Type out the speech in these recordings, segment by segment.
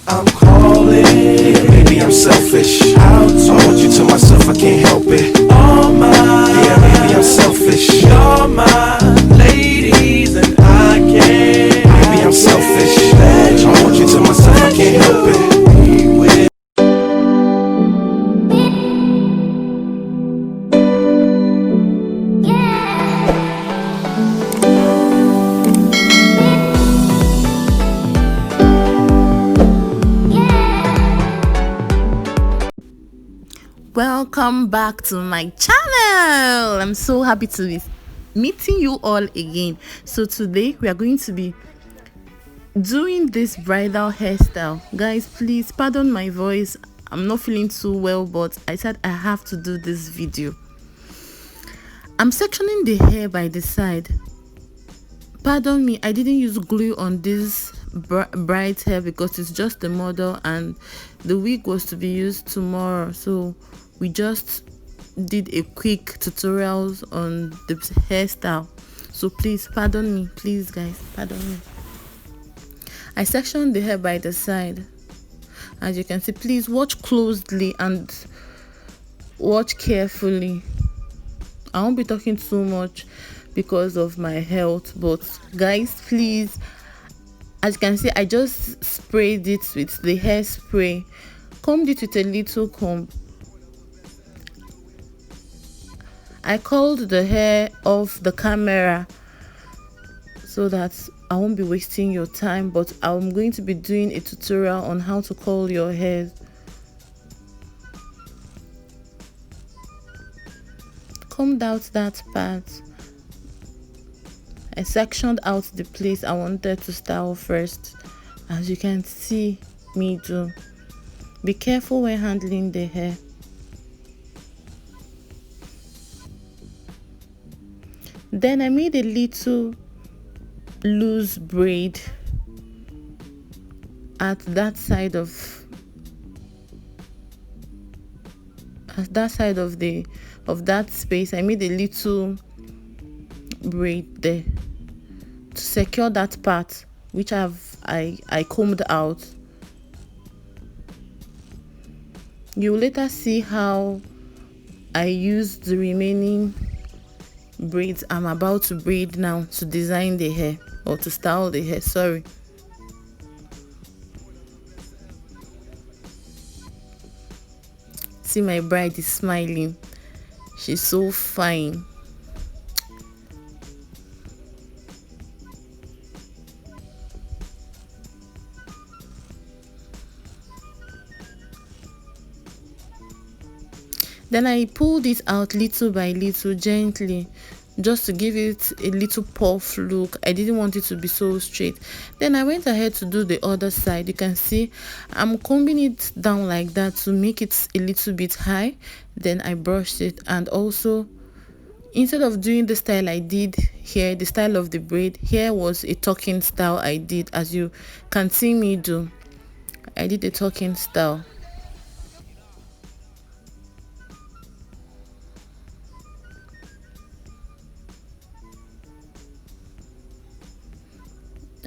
I'm calling. Yeah, baby, I'm selfish. I want you to myself, I can't help it. All mine. Yeah, baby, I'm selfish. You're my ladies and I can't. Baby, I'm selfish. I want you to myself, I can't help it. Welcome back to my channel. I'm so happy to be meeting you all again. So today we are going to be doing this bridal hairstyle. Guys, please pardon my voice. I'm not feeling too well, but I said I have to do this video. I'm sectioning the hair by the side. Pardon me, I didn't use glue on this bride's hair because it's just a model and the wig was to be used tomorrow, so we just did a quick tutorials on the hairstyle. So please pardon me, please guys, pardon me. I sectioned the hair by the side. As you can see, please watch closely and watch carefully. I won't be talking too much because of my health, but guys, please, as you can see, I just sprayed it with the hairspray, combed it with a little comb. I called the hair off the camera so that I won't be wasting your time, but I'm going to be doing a tutorial on how to curl your hair. Combed out that part. I sectioned out the place I wanted to style first, as you can see me do. Be careful when handling the hair. Then I made a little loose braid at that side of that space. I made a little braid there to secure that part which I combed out. You will later see how I used the remaining braids I'm about to braid now to design the hair, or to style the hair, sorry. See, my bride is smiling. She's so fine. Then I pulled it out little by little, gently, just to give it a little puff look. I didn't want it to be so straight. Then I went ahead to do the other side. You can see I'm combing it down like that to make it a little bit high. Then I brushed it, and also instead of doing the style I did here, the style of the braid, here was a tucking style I did, as you can see me do. I did a tucking style.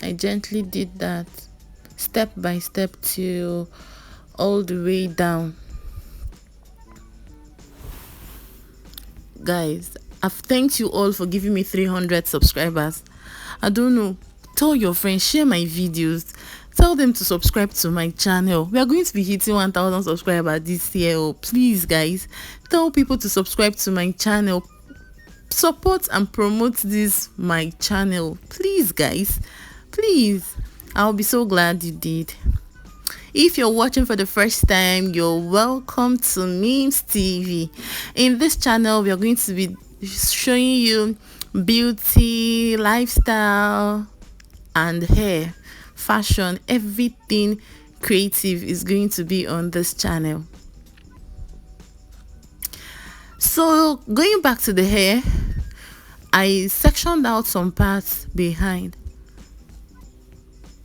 I gently did that step by step till all the way down. Guys, I've thanked you all for giving me 300 subscribers. I don't know, tell your friends, share my videos, tell them to subscribe to my channel. We are going to be hitting 1000 subscribers this year. Oh, please guys, tell people to subscribe to my channel. Support and promote this my channel, please guys, please. I'll be so glad you did. If you're watching for the first time, you're welcome to MIM'S TV. In this channel, we are going to be showing you beauty, lifestyle, and hair, fashion. Everything creative is going to be on this channel. So going back to the hair, I sectioned out some parts behind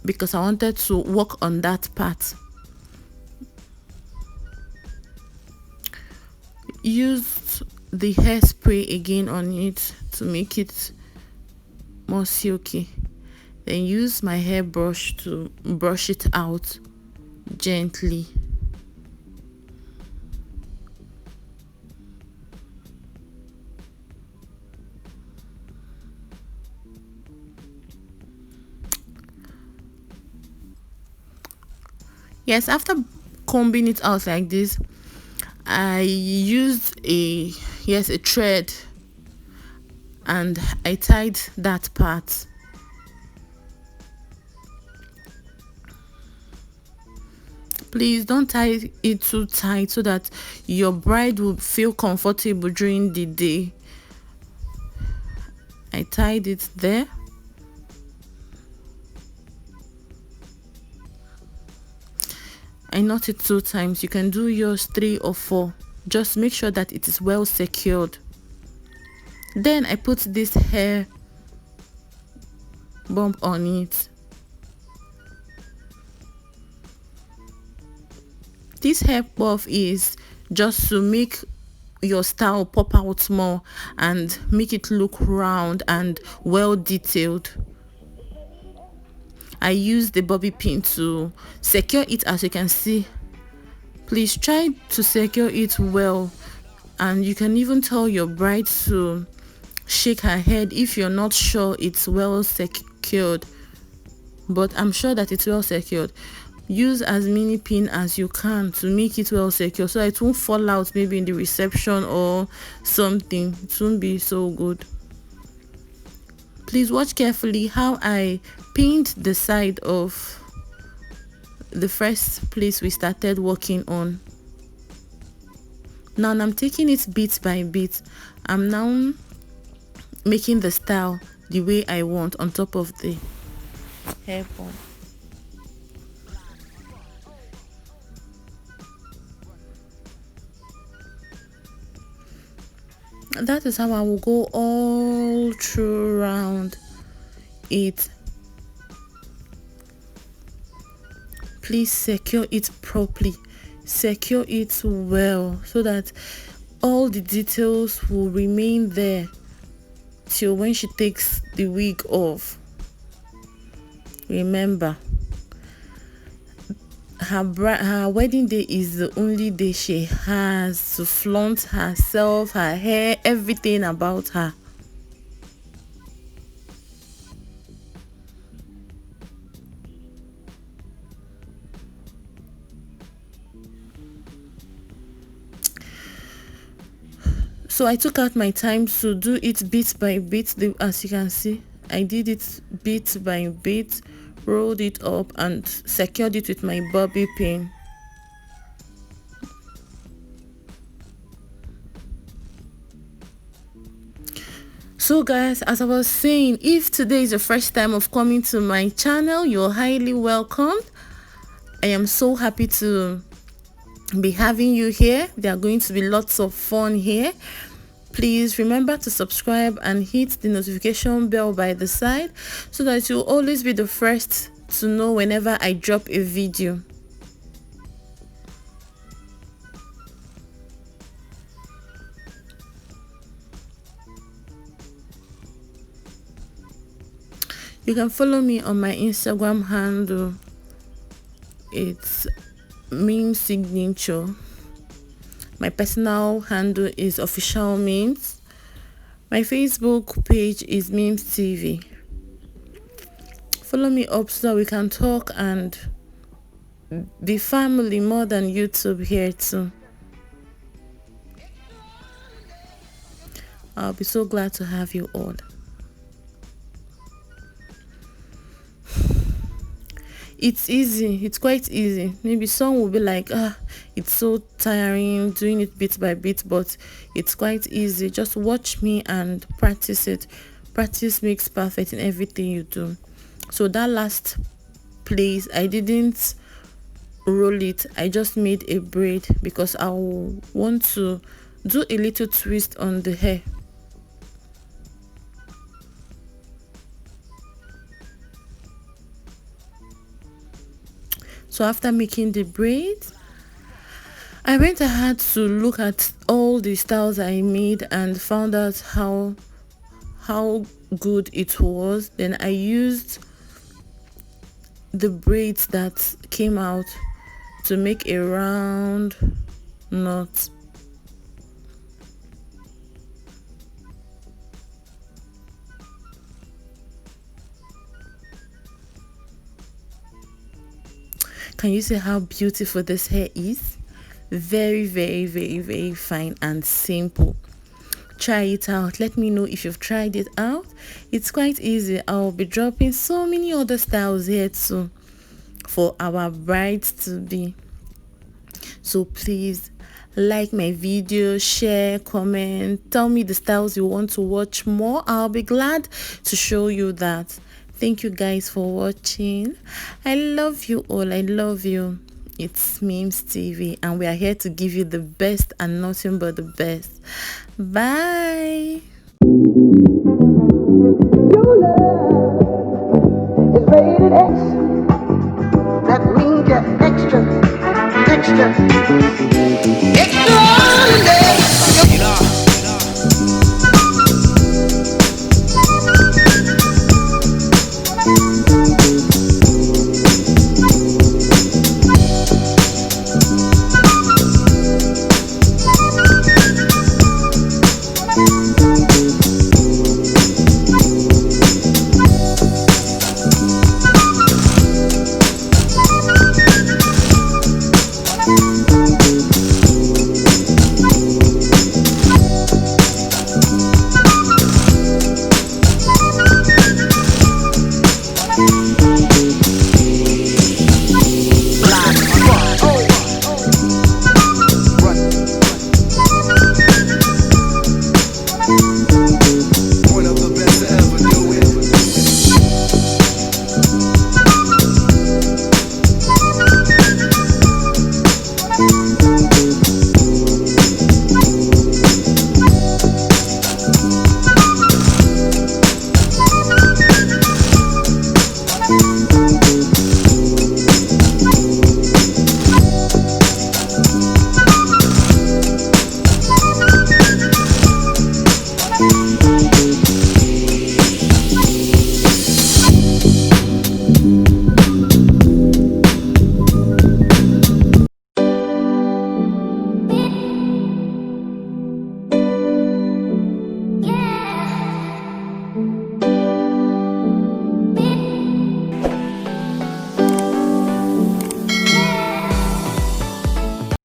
because I wanted to work on that part. Used the hairspray again on it to make it more silky. Then use my hairbrush to brush it out. gently. Yes, after combing it out like this, I used a thread and I tied that part. Please don't tie it too tight so that your bride will feel comfortable during the day. I tied it there. I knot it 2 times. You can do yours 3 or 4. Just make sure that it is well secured. Then I put this hair bump on it. This hair puff is just to make your style pop out more and make it look round and well detailed. I use the bobby pin to secure it. As you can see, please try to secure it well, and you can even tell your bride to shake her head if you're not sure it's well secured, but I'm sure that it's well secured. Use as many pins as you can to make it well secure so it won't fall out maybe in the reception or something. It won't be so good. Please watch carefully how I pinned the side of the first place we started working on. Now I'm taking it bit by bit. I'm now making the style the way I want on top of the hair bun. That is how I will go all through around it. Please secure it properly, secure it well so that all the details will remain there till when she takes the wig off. Remember, her wedding day is the only day she has to flaunt herself, her hair, everything about her. So I took out my time to do it bit by bit. As you can see, I did it bit by bit, rolled it up and secured it with my bobby pin. So guys, as I was saying, if today is the first time of coming to my channel, you're highly welcome. I am so happy to be having you here. There are going to be lots of fun here. Please remember to subscribe and hit the notification bell by the side so that you'll always be the first to know whenever I drop a video. You can follow me on my Instagram handle. It's MIM'S signature. My personal handle is Officalmimstv. My Facebook page is MIM'S TV. Follow me up so that we can talk and be family more than YouTube here too. I'll be so glad to have you all. It's easy, it's quite easy. Maybe some will be like, it's so tiring doing it bit by bit, but it's quite easy. Just watch me and practice it. Practice makes perfect in everything you do. So that last place, I didn't roll it, I just made a braid because I want to do a little twist on the hair. So after making the braids, I went ahead to look at all the styles I made and found out how good it was. Then I used the braids that came out to make a round knot. Can you see how beautiful this hair is? Very, very, very, very fine and simple. Try it out. Let me know if you've tried it out. It's quite easy. I'll be dropping so many other styles here too for our brides to be. So please like my video, share, comment, tell me the styles you want to watch more. I'll be glad to show you that. Thank you guys for watching. I love you all. I love you. It's MIM'S TV, and we are here to give you the best and nothing but the best. Bye. Your love is rated X. That means you're extra, extra.